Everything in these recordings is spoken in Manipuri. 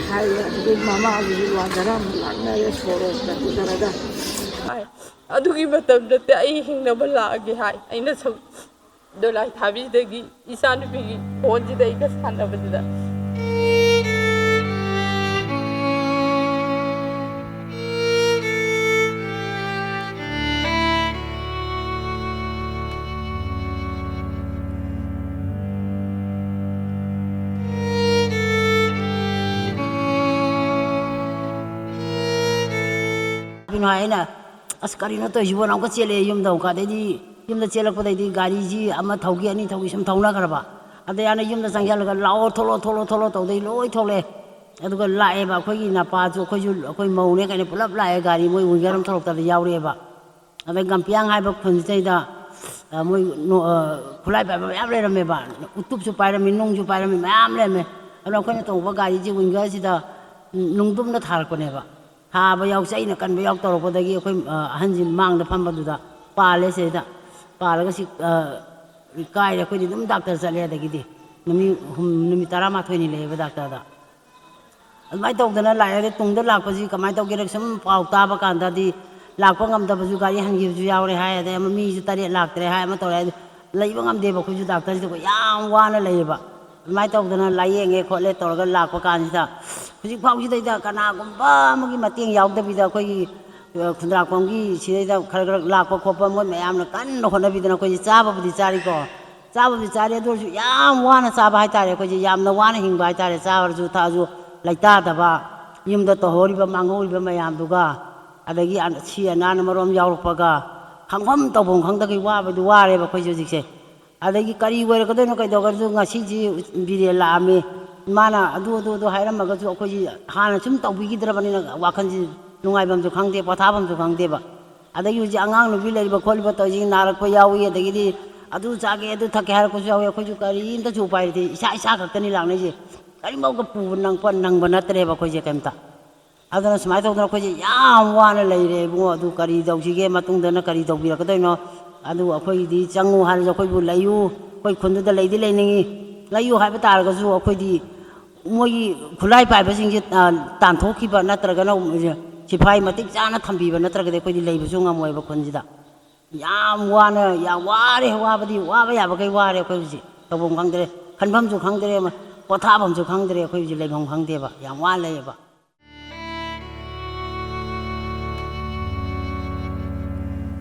hai adugi mama adugi wadaram lakna ya soro daraga adugi matamdate ai hingnaba laage hai aina sam dolai thabidagi isanupigi phonjida iga sanabadida Aina askari na to jibo na ko chele yum da ka de di yum da chele ko de di gari ji ama thogi ani thogi sam thona karba ade ana yum da sang yal ga lao tholo to de loi thole adu ga lae ba khoi gi na pa ju khoi ju khoi mau ne ka ne pulap lae gari moi wi garam tholok ta de yaw re ba ade gam piang hai ba khun chei da moi khulai ba yam le me ba utup su pai ra mi nong ju pai ra mi yam le me ana khoi na to ba gari ji wi ga si da nung dum na thar ko ne ba ha ba yaw sai na kan ba yaw toro ko da gi khoi hanji mang da pham ba du da pa le se da pa la ga si kai ra khoi di dum doctor sa le da gi di numi tara ma thoi ni le ba doctor da mai tong da na lai re tung da lak pa ji kamai tong ge sam pau ta ba kan da di lak pa ngam da ba ju gari han gi ju yaw re hai da mi ju tare lak tre hai ma to re lai ba ngam de ba khoi ju doctor ji ko yam wa na le ba mai tong da na lai ye nge kho le to ga lak pa kan ji da Hujik phau ji da kana gumba magi mating yaw da bi da khoi khundra kong gi si da khar khar lak pa khop pa mo mayam na kan no khona bi da khoi cha ba bi chari ko cha ba bi chari do ju yam wa na cha ba hai ta re khoi yam na wa na hing ba hai ta re cha war ju tha ju lai ta da ba yum da to hori ba mang hori ba mayam du ga adagi si ana na marom yaw pa ga khangpham to bong khang da gi wa ba du wa re ba khoi ju jik se adagi kari wai ka do no kai do ga ju ngasi ji bi re la me mana adu hairam ma ga ju khoi ji hana sum tau bi gi dra bani na wa khan ji nungai bam ju khang de patha bam ju khang de ba adagi ji angang nu bi le ba kholi ba to ji narak pa yawi adagi di adu cha ge adu thak har ko ju yawi khoi ju kari inda ju pai de isa khak tani lang ne ji kari mau ga pu nang pan nang ba na tre ba khoi je kem ta adana smai to na khoi ji yam wa na lai re bu adu kari dau ji ge matung da na kari dau bi ra ka doi no adu khoi di changu har jo khoi bu layu khoi khun da lai di lai ni layu hai ba tar ga ju khoi di moi khulai pai ba sing ji tan thok ki ba na tra ga na sifai matik chana thambi ba na tra ga de khoi di lai bu su ngam moi ba khun ji da yam wa na ya wa re wa ba di wa ba ya ba kai wa re khoi ji to bom khang de khan pham ju khang de ma potha bam ju khang de khoi ji lai bom khang de ba yam wa le ba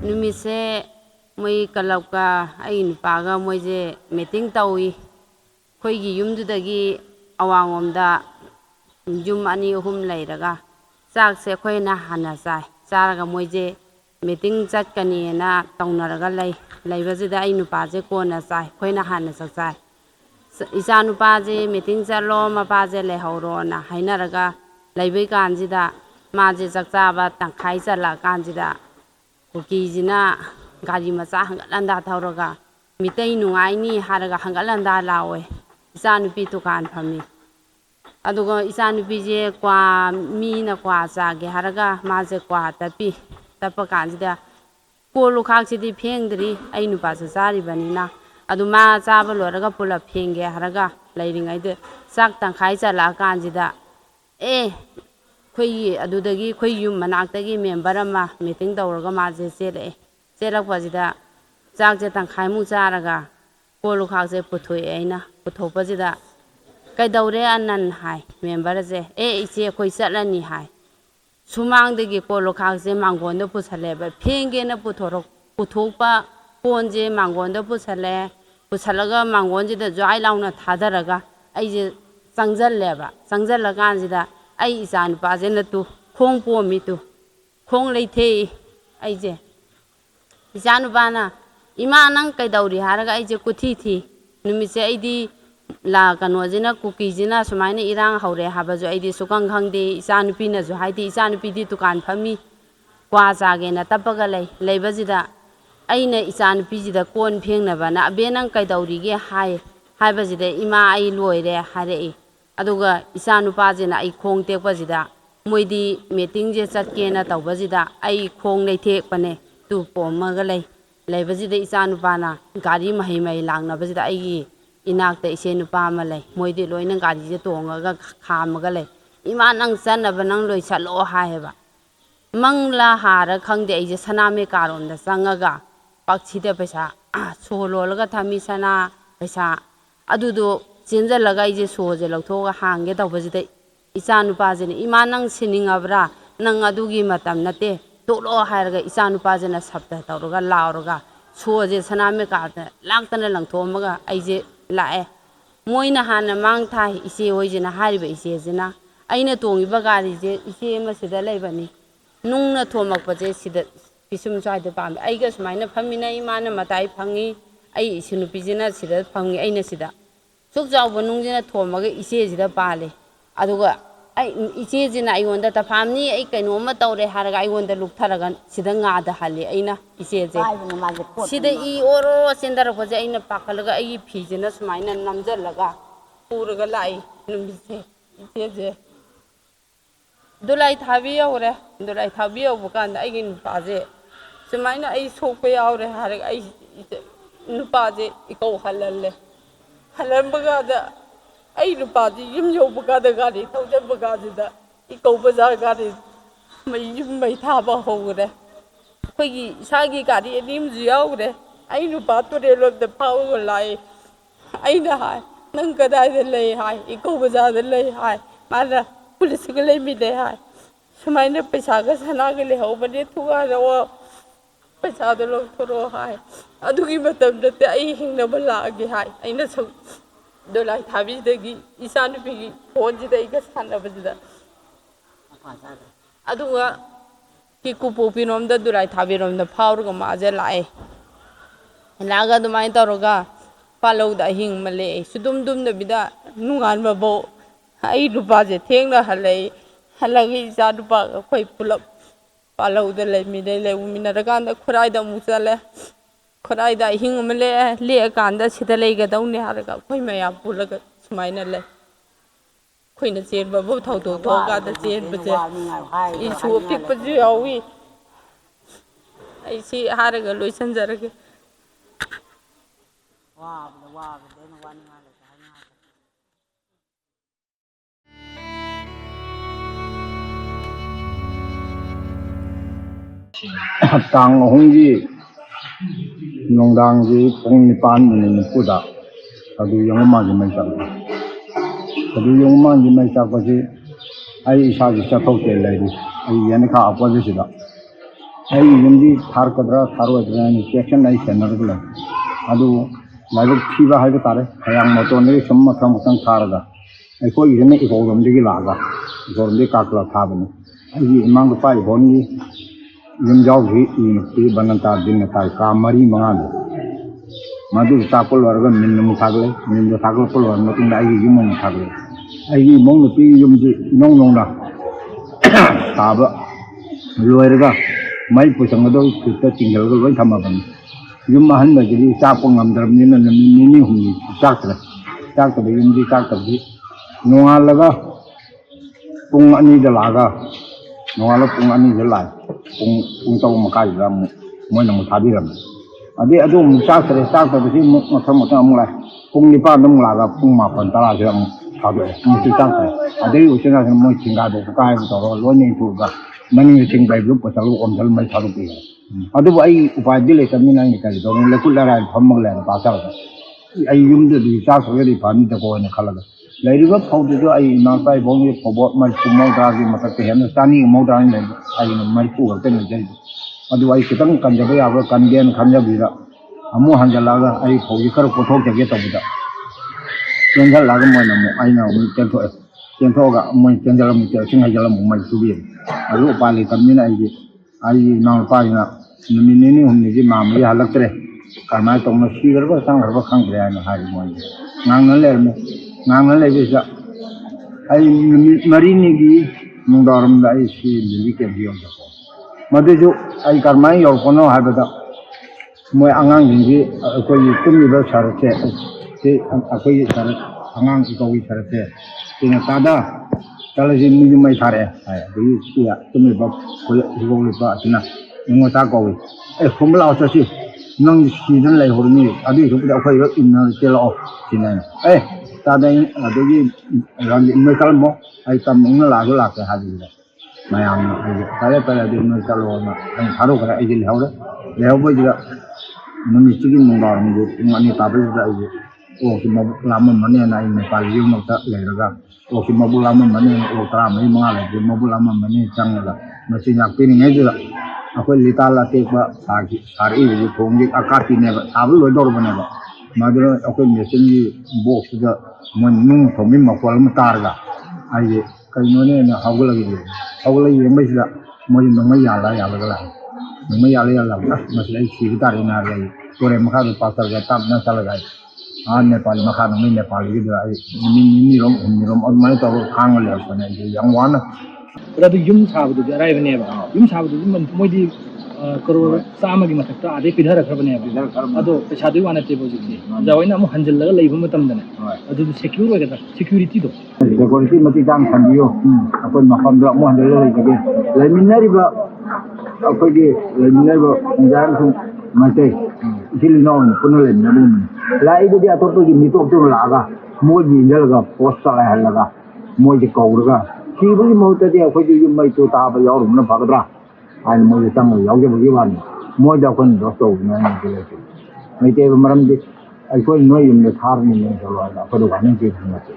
numise moi kalauka ai nupa ga moi je meeting tawi khoi gi yum du da gi awangom da yum ani hum lairaga chak se khoi na hana sai charaga moi je meeting chat kani na taunaraga laiba ji da ai nupa je ko na sai khoi na hana sak sai isa nupa je meeting chalo ma pa je le horo na hainaraga laibai kan ji da ma je chak cha ba tangkhai chala kan ji da kuki jina gari macha hangalanda thauraga mitai nungai ni haraga hangalanda lawe isa nupi tukan phami aduga isa nupi je kwa mi na kwa cha ge haraga ma je kwa tapi tapa kan ji da ko lu khak si di phengdri ai nupa sa sari bani na adu ma cha ba loraga pula phenge haraga lairingai de sak tangkhai chala kan ji da khoi adudagi khoi yum manaktagi member ama meeting tawraga ma je chele chelak pa ji da chak je tangkhai mu charaga ko lu khak je puthoi aina puthopa ji da kai daure anan hai member je iche khoi chalani hai sumang degi ko lu khak je mangon do pusale ba phenge na puthokpa kon je mangon do pusalaga mangon ji da jai launa thadaraga ai je changjal le ba changjal la kan ji da ai isa nupa je na tu khong po mi tu khong lei the ai je isa nupa na ima nang kai dauri haraga ai je kuthi thi numi se ai di la kano jina kuki jina sumaina irang haure haba jo ai di sukang khang de isa nupi na jo hai di isa nupi di dukan phami kwa cha ge na tapaga leiba ji da ai na isa nupi ji da kon pheng na ba na be nang kai dauri ge hai ba ji da ima ai loi re hare aduga isa nupa je na ai khong tek ba ji da moi di meeting je chat ke na taw ba ji da ai khong nei thek pane tu pom ma ga leiba ji da isa nupa na gari mai lang na ba ji da ai gi inak te ise nupa ma lei moi di loi na gari je tonga ga kham ga lei ꯏꯃꯥ ꯅꯪ ꯆꯠꯅꯕ ꯅꯪ ꯂꯣꯏꯁꯜꯂꯣ ꯍꯥꯏꯌꯦꯕ ꯃꯪꯂꯥ ꯍꯥꯔ ꯈꯪꯗꯦ ꯑꯩꯁꯦ ꯁꯅꯥꯃꯦꯀꯥꯔꯣꯝꯗ ꯆꯪꯉꯒ ꯄꯥꯛꯁꯤꯗ ꯄꯩꯁꯥ ꯁꯣ ꯂꯣꯜꯂꯒ ꯊꯝꯃꯤ ꯁꯅꯥ ꯄꯩꯁꯥ ꯑꯗꯨꯗꯣ ꯆꯦꯟꯖꯜꯂꯒ ꯑꯩꯁꯦ ꯁꯣꯁꯦ ꯂꯧꯊꯣꯛꯑꯒ ꯍꯥꯡꯒꯦ ꯇꯧꯕꯁꯤꯗ ꯏꯆꯥ ꯅꯨꯄꯥꯁꯤꯅ ꯏꯃꯥ ꯅꯪ ꯁꯤꯅꯤꯡꯉꯕ꯭ꯔꯥ ꯅꯪ ꯑꯗꯨꯒꯤ ꯃꯇꯝ ꯅꯠꯇꯦ ꯇꯣꯛꯂꯣ ꯍꯥꯏꯔꯒ ꯏꯆꯥ ꯅꯨꯄꯥꯁꯤꯅ ꯁꯞꯇ ꯇꯧꯔꯒ ꯂꯥꯎꯔꯒ ꯁꯣꯁꯦ ꯁꯅꯥꯃꯦꯀꯥꯗ ꯂꯥꯛꯇꯅ ꯂꯪꯊꯣꯛꯑꯝꯃꯒ ꯑꯩꯁꯦ ꯂꯥꯛꯑꯦ ꯃꯣꯏꯅ ꯍꯥꯟꯅ ꯃꯥꯡ ꯊꯥꯏ ꯏꯆꯦ ꯍꯣꯏꯁꯤꯅ ꯍꯥꯏꯔꯤꯕ ꯏꯆꯦꯁꯤꯅ ꯑꯩꯅ ꯇꯣꯡꯉꯤꯕ ꯒꯥꯔꯤꯁꯦ ꯏꯆꯦ ꯑꯃ ꯁꯤꯗ ꯂꯩꯕꯅꯤ ꯅꯨꯡꯅ ꯊꯣꯝꯃꯛꯄꯁꯦ ꯁꯤꯗ ꯄꯤꯁꯨꯝ ꯁ꯭ꯋꯥꯏꯗ ꯄꯥꯝꯃꯦ ꯑꯩꯒ ꯁꯨꯃꯥꯏꯅ ꯐꯝꯃꯤꯟꯅꯩ ꯏꯃꯥꯅ ꯃꯇꯥꯏ ꯐꯪꯉꯤ ꯑꯩ ꯏꯁꯨ ꯅꯨꯄꯤꯁꯤꯅ ꯁꯤꯗ ꯐꯪꯉꯤ ꯑꯩꯅ ꯁꯤꯗ ꯁꯨꯛ ꯆꯥꯎꯕ ꯅꯨꯡꯁꯤꯅ ꯊꯣꯝꯃꯒ ꯏꯆꯦꯁꯤꯗ ꯄꯥꯜꯂꯦ ꯑꯗꯨꯒ ꯑꯩ ꯏꯆꯦꯁꯤꯅ ꯑꯩꯉꯣꯟꯗ ꯇꯐꯥꯝꯅꯤ ꯑꯩ ꯀꯩꯅꯣꯝꯃ ꯇꯧꯔꯦ ꯍꯥꯏꯔꯒ ꯑꯩꯉꯣꯟꯗ ꯂꯨꯛꯊꯔꯒ ꯁꯤꯗ ꯉꯥꯗꯍꯜꯂꯦ ꯑꯩꯅ ꯏꯆꯦꯁꯦ ꯁꯤꯗ ꯏ ꯑꯣꯔꯣ ꯆꯦꯟꯊꯔꯛꯄꯁꯦ ꯑꯩꯅ ꯄꯥꯈꯠꯂꯒ ꯑꯩꯒꯤ ꯐꯤꯁꯤꯅ ꯁꯨꯃꯥꯏꯅ ꯅꯝꯁꯤꯜꯂꯒ ꯄꯨꯔꯒ ꯂꯥꯛꯏ ꯅꯨꯃꯤꯠꯁꯦ ꯏꯆꯦꯁꯦ ꯗꯣꯂꯥꯏ ꯊꯥꯕꯤ ꯌꯧꯔꯦ ꯗꯣꯂꯥꯏ ꯊꯥꯕꯤ ꯌꯧꯕ ꯀꯥꯟꯗ ꯑꯩꯒꯤ ꯅꯨꯄꯥꯁꯦ ꯁꯨꯃꯥꯏꯅ ꯑꯩ ꯁꯣꯛꯄ ꯌꯥꯎꯔꯦ ꯍꯥꯏꯔꯒ ꯑꯩ ꯅꯨꯄꯥꯁꯦ ꯏꯀꯧ ꯍꯜꯍꯜꯂꯦ ꯍꯜꯍꯟꯕ ꯀꯥꯟꯗ ꯑꯩ ꯅꯨꯄꯥꯁꯤ ꯌꯨꯝ ꯌꯧꯕ ꯀꯥꯟꯗ ꯒꯥꯔꯤ ꯊꯧꯖꯟꯕ ꯀꯥꯟꯁꯤꯗ ꯏꯀꯧ ꯕꯖꯥꯔ ꯒꯥꯔꯤ ꯌꯨꯝ ꯃꯩ ꯊꯥꯕ ꯍꯧꯈ꯭ꯔꯦ ꯑꯩꯈꯣꯏꯒꯤ ꯏꯁꯥꯒꯤ ꯒꯥꯔꯤ ꯑꯅꯤ ꯑꯃꯁꯨ ꯌꯥꯎꯈ꯭ꯔꯦ ꯑꯩ ꯅꯨꯄꯥ ꯇꯨꯔꯦꯜꯂꯣꯝꯗ ꯐꯥꯎꯔꯒ ꯂꯥꯛꯏ ꯑꯩꯅ ꯍꯥꯏ ꯅꯪ ꯀꯗꯥꯏꯗ ꯂꯩ ꯍꯥꯏ ꯏꯀꯧ ꯕꯖꯥꯔꯗ ꯂꯩ ꯍꯥꯏ ꯃꯥꯅ ꯄꯨꯂꯤꯁꯀ ꯂꯩꯃꯤꯟꯅꯩ ꯍꯥꯏ ꯁꯨꯃꯥꯏꯅ ꯄꯩꯁꯥꯒ ꯁꯅꯥꯒ ꯂꯩꯍꯧꯕꯅꯦ ꯊꯨꯒꯥꯏꯔꯛꯑꯣ ꯄꯩꯁꯥꯗꯣ ꯂꯧꯊꯣꯔꯛꯑꯣ ꯍꯥꯏ ꯑꯗꯨꯒꯤ ꯃꯇꯝꯗꯗꯤ ꯑꯩ ꯍꯤꯡꯅꯕ ꯂꯥꯛꯑꯒꯦ ꯍꯥꯏ ꯑꯩꯅ ꯗꯣꯂꯥꯏ ꯊꯥꯕꯤꯗꯒꯤ ꯏꯆꯥꯅꯨꯄꯤꯒꯤ ꯐꯣꯟꯁꯤꯗ ꯑꯩꯒ ꯁꯥꯟꯅꯕꯁꯤꯗ ꯑꯗꯨꯒ ꯀꯨꯄꯣꯛꯄꯤꯔꯣꯝꯗ ꯗꯨꯔꯥꯏ ꯊꯥꯕꯤꯔꯣꯝꯗ ꯐꯥꯎꯔꯒ ꯃꯥꯁꯦ ꯂꯥꯛꯑꯦ ꯂꯥꯛꯑꯒ ꯑꯗꯨꯃꯥꯏꯅ ꯇꯧꯔꯒ ꯄꯥꯜꯂꯧꯗ ꯑꯍꯤꯡ ꯑꯃ ꯂꯦꯛꯑꯦ ꯁꯨꯗꯨꯝ ꯗꯨꯝꯗꯕꯤꯗ ꯅꯣꯡꯉꯥꯟꯕꯐꯥꯎ ꯑꯩ ꯅꯨꯄꯥꯁꯦ ꯊꯦꯡꯅ ꯍꯜꯂꯛꯏ ꯍꯜꯂꯛꯏ ꯏꯆꯥ ꯅꯨꯄꯥꯒ ꯑꯩꯈꯣꯏ ꯄꯨꯂꯞ ꯄꯥꯜꯂꯧꯗ ꯂꯩꯃꯤꯟꯅꯔꯀꯥꯟꯗ ꯈꯨꯔꯥꯏꯗ ꯑꯃꯨꯛ ꯆꯠꯂꯦ ꯈꯨꯔꯥꯏꯗ ꯑꯍꯤꯡ ꯑꯃ ꯂꯦꯛꯑꯦ ꯂꯦꯛꯑꯀꯥꯟꯗ ꯁꯤꯗ ꯂꯩꯒꯗꯧꯅꯦ ꯍꯥꯏꯔꯒ ꯑꯩꯈꯣꯏ ꯃꯌꯥꯝ ꯄꯨꯜꯂꯒ ꯁꯨꯃꯥꯏꯅ ꯂꯩ ꯑꯩꯈꯣꯏꯅ ꯆꯦꯟꯕꯕꯨ ꯊꯧꯗꯣꯛ ꯊꯣꯛꯑꯀꯥꯟꯗ ꯆꯦꯟꯕꯁꯦ ꯏꯁꯨ ꯑꯄꯤꯛꯄꯁꯨ ꯌꯥꯎꯏ ꯑꯩ ꯁꯤ ꯍꯥꯏꯔꯒ ꯂꯣꯏꯁꯤꯟꯖꯔꯒꯦ ꯇꯥꯡ 3ꯒꯤ ꯅꯨꯡꯗꯥꯡꯒꯤ ꯄꯨꯡ 9:40ꯗ ꯑꯗꯨ ꯌꯦꯡꯉꯝꯃꯥꯡꯒꯤ ꯃꯩ ꯆꯥꯛꯄ ꯑꯗꯨ ꯌꯦꯡꯉꯝꯃꯥꯡꯒꯤ ꯃꯩ ꯆꯥꯛꯄꯁꯤ ꯑꯩ ꯏꯁꯥꯁꯤ ꯆꯠꯊꯣꯛꯇꯦ ꯂꯩꯔꯤ ꯑꯩ ꯌꯦꯅꯈꯥ ꯑꯀꯣꯏꯕꯁꯤꯗ ꯑꯩꯒꯤ ꯌꯨꯝꯗꯤ ꯊꯥꯔꯛꯀꯗ꯭ꯔꯥ ꯊꯥꯔꯣꯏꯗ꯭ꯔꯥ ꯍꯥꯏꯅ ꯆꯦꯛꯁꯤꯟꯅ ꯑꯩ ꯁꯦꯟꯅꯔꯒ ꯂꯩ ꯑꯗꯨ ꯂꯥꯏꯕꯛ ꯊꯤꯕ ꯍꯥꯏꯕ ꯇꯥꯔꯦ ꯃꯌꯥꯝ ꯃꯇꯣꯟꯗꯒꯤ ꯁꯨꯝ ꯃꯊꯪ ꯊꯥꯔꯒ ꯑꯩꯈꯣꯏꯒꯤꯁꯤꯅ ꯏꯀꯧꯔꯣꯝꯗꯒꯤ ꯂꯥꯛꯑꯒ ꯏꯀꯧꯔꯣꯝꯗꯒꯤ ꯀꯥꯞꯄꯒ ꯊꯥꯕꯅꯤ ꯑꯩꯒꯤ ꯏꯃꯥ ꯅꯨꯄꯥ ꯏꯕꯣꯟꯒꯤ ꯌꯨꯝꯖꯥꯎꯁꯤ ꯏ ꯕꯅꯟꯇꯥ ꯗꯤꯟꯅ ꯇꯥꯏ ꯀꯥ 4-5ꯗ ꯃꯗꯨ ꯇꯥꯛꯄ ꯂꯣꯏꯔꯒ ꯃꯤꯟ ꯑꯃꯨꯛ ꯊꯥꯒꯠꯂꯦ ꯃꯤꯟꯗ ꯊꯥꯒꯠꯂꯛꯄ ꯂꯣꯏꯔꯕ ꯃꯇꯨꯡꯗ ꯑꯩꯒꯤ ꯌꯨꯝ ꯑꯃꯨꯛ ꯊꯥꯒꯠꯂꯦ ꯑꯩꯒꯤ ꯏꯃꯧ ꯅꯨꯄꯤꯒꯤ ꯌꯨꯝꯁꯤ ꯏꯅꯧ ꯅꯧꯅ ꯁꯥꯕ ꯂꯣꯏꯔꯒ ꯃꯩ ꯄꯨꯁꯟꯒꯗꯧ ꯐꯤꯠꯇ ꯆꯤꯡꯈꯠꯂꯒ ꯂꯣꯏ ꯊꯝꯃꯕꯅꯤ ꯌꯨꯝ ꯑꯍꯟꯕꯁꯤꯗꯤ ꯆꯥꯛꯄ ꯉꯝꯗ꯭ꯔꯕꯅꯤꯅ ꯅꯨꯃꯤꯠ 2-3 ꯆꯥꯛꯇ꯭ꯔꯦ ꯆꯥꯛꯇꯕ ꯌꯨꯝꯗꯤ ꯆꯥꯛꯇꯕꯗꯤ ꯅꯣꯡꯉꯥꯜꯂꯒ ꯄꯨꯡ 2ꯗ ꯂꯥꯛꯑꯒ ꯅꯣꯡꯉꯥꯜꯂꯒ ꯄꯨꯡ 2ꯗ ꯂꯥꯛꯑꯦ ꯄꯨꯡ 3:30ꯗ ꯑꯃꯨꯛ ꯃꯣꯏꯅ ꯑꯃꯨꯛ ꯊꯥꯕꯤꯔꯝꯃꯦ ꯑꯗꯩ ꯑꯗꯨ ꯑꯃꯨꯛ ꯆꯥꯛꯇ꯭ꯔꯦ ꯆꯥꯛꯇꯕꯁꯤ ꯑꯃꯨꯛ ꯃꯊꯪ ꯑꯃꯨꯛ ꯂꯥꯛꯑꯦ ꯄꯨꯡ 9ꯗ ꯑꯃꯨꯛ ꯂꯥꯛꯑꯒ ꯄꯨꯡ 9-10ꯁꯤꯗ ꯑꯃꯨꯛ ꯊꯥꯗꯣꯛꯑꯦ ꯑꯃꯨꯛꯁꯨ ꯆꯥꯛꯇ꯭ꯔꯦ ꯑꯗꯩ ꯎꯆꯤꯟꯅꯥꯆꯤꯟꯅ ꯃꯣꯏ ꯊꯤꯡꯒꯥꯏꯕ ꯈꯣꯠꯀꯥꯏꯕ ꯇꯧꯔꯒ ꯂꯣꯏꯅ ꯏꯟꯊꯨꯔꯒ ꯃꯅꯤꯡꯗ ꯊꯤꯡ ꯄꯥꯏꯕꯗꯨ ꯄꯨꯁꯜꯂꯒ ꯑꯣꯝꯁꯤꯜ ꯃꯩ ꯊꯥꯗꯣꯛꯄꯤꯈ꯭ꯔꯦ ꯑꯗꯨꯕꯨ ꯑꯩ ꯎꯄꯥꯏꯗꯤ ꯂꯩꯇꯕꯅꯤꯅ ꯑꯩꯅ ꯀꯔꯤ ꯇꯧꯅꯤ ꯂꯩꯀꯨꯠ ꯂꯩꯔꯥꯏ ꯐꯝꯃꯒ ꯂꯩꯔ ꯇꯥꯆꯔꯒ ꯑꯩ ꯌꯨꯝꯗꯗꯤ ꯆꯥꯛꯇ꯭ꯔꯒꯗꯤ ꯐꯅꯤꯗꯀꯣ ꯍꯥꯏꯅ ꯈꯜꯂꯒ ꯂꯩꯔꯤꯕ ꯐꯧꯗꯨꯁꯨ ꯑꯩ ꯏꯃꯥ ꯏꯕꯣꯡꯒꯤ ꯐꯧꯕꯣꯠ 30-30ꯒꯤ ꯃꯊꯛꯇ ꯍꯦꯟꯅ 100-130 ꯂꯩꯕ ꯑꯩꯅ 30 ꯈꯛꯇ ꯂꯩꯖꯩꯗꯣ ꯑꯗꯨ ꯑꯩ ꯈꯤꯇꯪ ꯀꯟꯖꯕ ꯌꯥꯕ꯭ꯔꯥ ꯀꯟꯒꯦꯅ ꯈꯟꯖꯕꯤꯗ ꯑꯃꯨꯛ ꯍꯟꯖꯜꯂꯛꯑꯒ ꯑꯩ ꯐꯧꯁꯤ ꯈꯔ ꯄꯨꯊꯣꯛꯆꯒꯦ ꯇꯧꯕꯗ ꯆꯦꯟꯖꯜꯂꯛꯑꯒ ꯃꯣꯏꯅ ꯑꯃꯨꯛ ꯑꯩꯅ ꯑꯃꯨꯛ ꯆꯦꯟꯊꯣꯛꯑꯦ ꯆꯦꯟꯊꯣꯛꯑꯒ ꯃꯣꯏ ꯆꯦꯟꯖꯜꯂꯝꯨꯛ ꯏꯁꯤꯡ ꯍꯩꯖꯜꯂꯝꯨꯛ ꯃꯩ ꯁꯨꯕꯤꯔꯦ ꯑꯗꯨ ꯎꯄꯥꯏ ꯂꯩꯇꯕꯅꯤꯅ ꯑꯩꯒꯤ ꯏꯅꯥꯎꯅꯨꯄꯥꯁꯤꯅ ꯅꯨꯃꯤꯠ 2-3 ꯃꯥꯝꯃꯒꯤ ꯍꯜꯂꯛꯇ꯭ꯔꯦ ꯀꯔꯝꯍꯥꯏꯅ ꯇꯧꯅ ꯁꯤꯈ꯭ꯔꯕ ꯆꯪꯈ꯭ꯔꯕ ꯈꯪꯗ꯭ꯔꯦ ꯍꯥꯏꯅ ꯍꯥꯏꯔꯤ ꯃꯣꯏꯁꯦ ꯉꯥꯡꯅ ꯂꯩꯔꯝꯃꯦ ꯉꯥꯡꯅ ꯂꯩꯕꯁꯤꯗ ꯑꯩ ꯅꯨꯃꯤꯠ 4-5ꯒꯤ ꯅꯨꯡꯗꯥꯡꯋꯥꯏꯔꯝꯗ ꯑꯩ ꯁꯤ ꯂꯤꯂꯤ ꯀꯦꯝꯞ ꯌꯧꯔꯛꯄ ꯃꯗꯨꯁꯨ ꯑꯩ ꯀꯔꯝꯍꯥꯏꯅ ꯌꯧꯔꯛꯄꯅꯣ ꯍꯥꯏꯕꯗ ꯃꯣꯏ ꯑꯉꯥꯡꯁꯤꯡꯁꯤ ꯑꯩꯈꯣꯏꯒꯤ ꯇꯨꯝꯂꯤꯕ ꯁꯔꯠꯁꯦ ꯁꯤ ꯑꯩꯈꯣꯏꯒꯤ ꯁꯔꯠ ꯑꯉꯥꯡ ꯏꯀꯧꯒꯤ ꯁꯔꯠꯁꯦ ꯁꯤꯅ ꯇꯥꯗ ꯆꯠꯂꯁꯤ ꯃꯤꯁꯨ ꯃꯩ ꯊꯥꯔꯛꯑꯦ ꯍꯥꯏ ꯑꯗꯒꯤ ꯁꯤ ꯇꯨꯝꯂꯤꯕ ꯍꯤꯒꯧ ꯂꯤꯠꯄ ꯑꯁꯤꯅ ꯅꯤꯉꯣꯜꯆꯥ ꯀꯧꯏ ꯈꯨꯝꯕ ꯂꯥꯛꯑꯣ ꯆꯠꯁꯤ ꯅꯪ ꯁꯤꯗꯅ ꯂꯩꯍꯧꯔꯅꯤ ꯑꯗꯨꯒꯤ ꯁꯔꯨꯛꯄꯨꯗꯤ ꯑꯩꯈꯣꯏꯒ ꯏꯟꯅꯔ ꯆꯦꯜꯂꯛꯑꯣ ꯁꯤꯅ तादे अदगी रंग में कलमो आई तम इंग लागो लाके हाजी मयाम आई ताले ताले दे में कलो ना अं थारो करा आई लेहौरे लेहौबो जिगा नमी चिगिन मुंगार मुगु इंगानी ताबे जिगा आई ओ कि मबु लाम मने ना इ नेपाल यु मक्ता लेरगा ओ कि मबु लाम मने ओ तरा मै मंगा ले मबु लाम मने चंगला मसि याक पिनि ngai जिगा अखोय लिता लाते बा सागी सारी बि थोंगि आकाति ने साबु लोय दौर बने बा मादर अखोय मेसिन की बॉक्स दा मन नुंग थोमि मखवल म तारगा आई कइनो ने हागलगी हागलगी येंबसिदा मोय नंगै याला यालगला नंगै याला याला मसले सिग तारे ना रे तोरे मखा pastor ga tap na salaga आ नेपाल मखा नंगै नेपाल gi da ai नि रोम अदमाय तो खांग ले सने yang wana अदु युम साबदु अराय बने बा युम साबदु मन मोयदि करोड़ चामा की मथक्ता आदे पिधर रखबने अदो पैसादु वाना टेबल जिति जावैना मु हंजल लगा लेबो मतम दने अदु सिक्योर होगदा सिक्योरिटी दो सिक्योरिटी मति जान खंदियो अपन मफम द मु हंजल लेगे लेमिनरिबा अखोगे लेमिनरिबा जान सु मते दिल नौन पुन लेमिनरि लाई बदि अतोतो की मितो तो लागा मोजी जलगा पोस्ट ला हलगा मोजी कौरगा सीबुगी मोतदि अखोगे युम मै तो ताबा यारुम न भगदरा आइन मोजे तंग यावगे वानी मोजा कोन दोस्तो न ने मैं ते मरम दे अखोय नोय युम ने थारनी ने जलवा अखोदो गाने के मते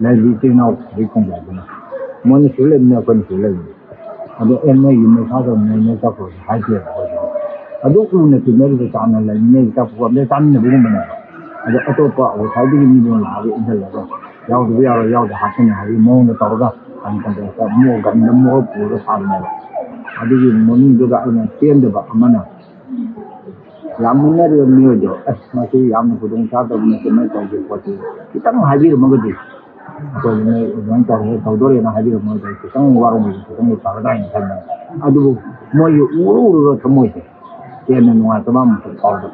ले बिते नाउ रिकों जादना मोन सुले ने कोन सुले अदो एन ने युम ने थादो ने तको हाइके अदो कुने के मेरे ताना ले ने तको ने तान ने बुम बने अदो अतोपा ओ साइदि नि ने लागे इंदल लगा यावदो यावदो हाथने हाई मोन तोरगा अन कंदे मो गन मो पुरो सामने अदगी मनुदुगा अना तेंदबा अमना यामुनर मियोजो मासी याम पुदुं सादब ने केमे तौजे पोते कितंग हाजिर मगदि तो ने जन तौहे तौदोरे ना हाजिर मगदि कितंग वारो मगदि कितंग पागदाय थाना अदु मोय उरुरो थमोय केने नुआ तबाम पावदो